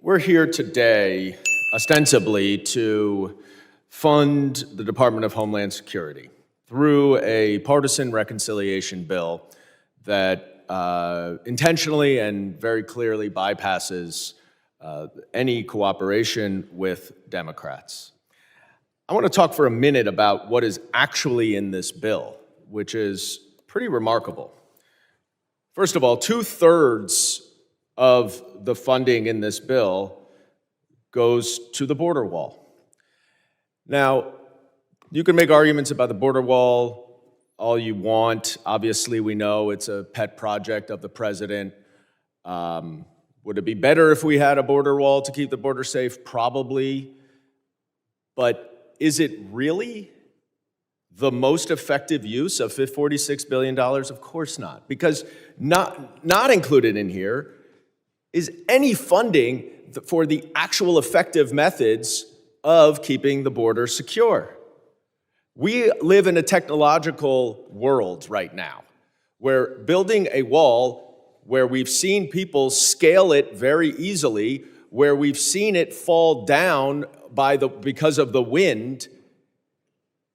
We're here today ostensibly to fund the Department of Homeland Security through a partisan reconciliation bill that intentionally and very clearly bypasses any cooperation with Democrats. I want to talk for a minute about what is actually in this bill, which is pretty remarkable. First of all, 2/3 of the funding in this bill goes to the border wall. Now, you can make arguments about the border wall all you want. Obviously, we know it's a pet project of the president. Would it be better if we had a border wall to keep the border safe? Probably. But is it really the most effective use of $46 billion? Of course not. Because not included in here is any funding for the actual effective methods of keeping the border secure. We live in a technological world right now where building a wall, where we've seen people scale it very easily, where we've seen it fall down because of the wind,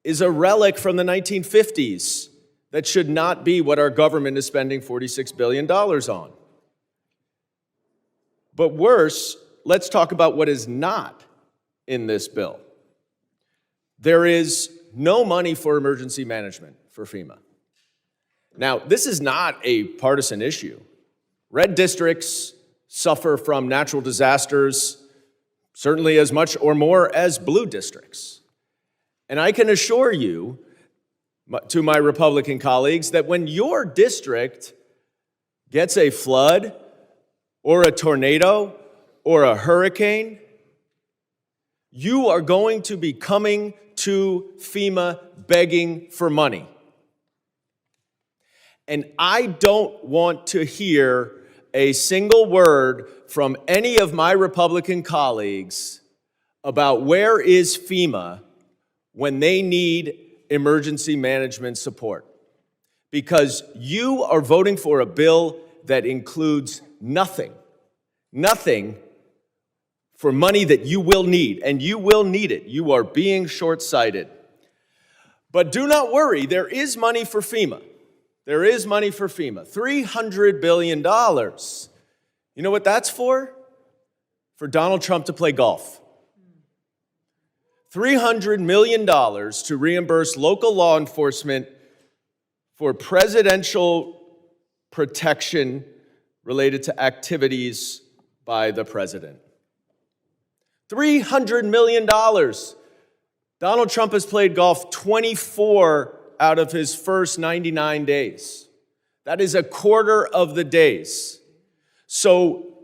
is a relic from the 1950s that should not be what our government is spending $46 billion on. But worse, let's talk about what is not in this bill. There is no money for emergency management for FEMA. Now, this is not a partisan issue. Red districts suffer from natural disasters certainly as much or more as blue districts. And I can assure you, to my Republican colleagues, that when your district gets a flood or a tornado or a hurricane, you are going to be coming to FEMA begging for money. And I don't want to hear a single word from any of my Republican colleagues about where is FEMA when they need emergency management support. Because you are voting for a bill that includes nothing for money that you will need, and you will need it. You are being short-sighted. But do not worry, there is money for FEMA. There is money for FEMA, $300 billion. You know what that's for? For Donald Trump to play golf. $300 million to reimburse local law enforcement for presidential protection related to activities by the president. $300 million. Donald Trump has played golf 24 out of his first 99 days. That is a quarter of the days. So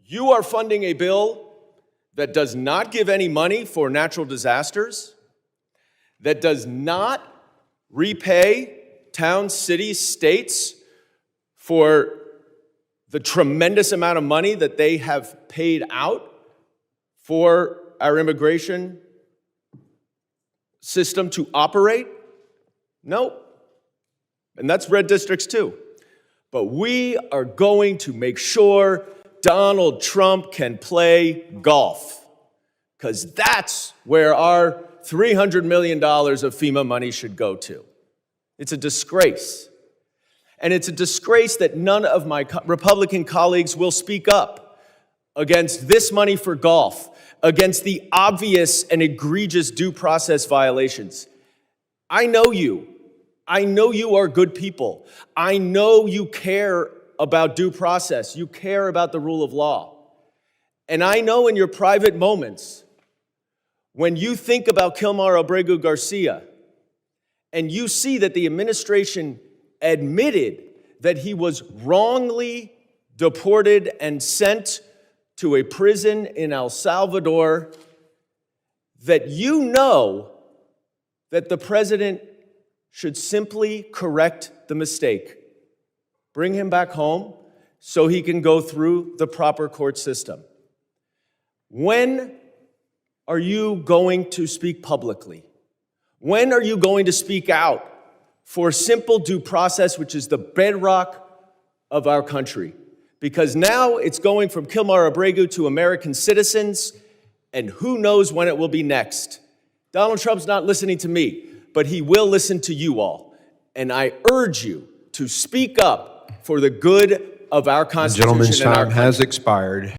you are funding a bill that does not give any money for natural disasters, that does not repay towns, cities, states for the tremendous amount of money that they have paid out for our immigration system to operate? Nope. And that's red districts too. But we are going to make sure Donald Trump can play golf, because that's where our $300 million of FEMA money should go to. It's a disgrace. And it's a disgrace that none of my Republican colleagues will speak up against this money for golf, against the obvious and egregious due process violations. I know you. I know you are good people. I know you care about due process. You care about the rule of law. And I know in your private moments, when you think about Kilmar Abregu Garcia, and you see that the administration admitted that he was wrongly deported and sent to a prison in El Salvador, that you know that the president should simply correct the mistake. Bring him back home so he can go through the proper court system. When are you going to speak publicly? When are you going to speak out for simple due process, which is the bedrock of our country? because now it's going from Kilmar Abregu to American citizens, and who knows when it will be next. Donald Trump's not listening to me, but he will listen to you all. And I urge you to speak up for the good of our Constitution. Gentleman's time has expired.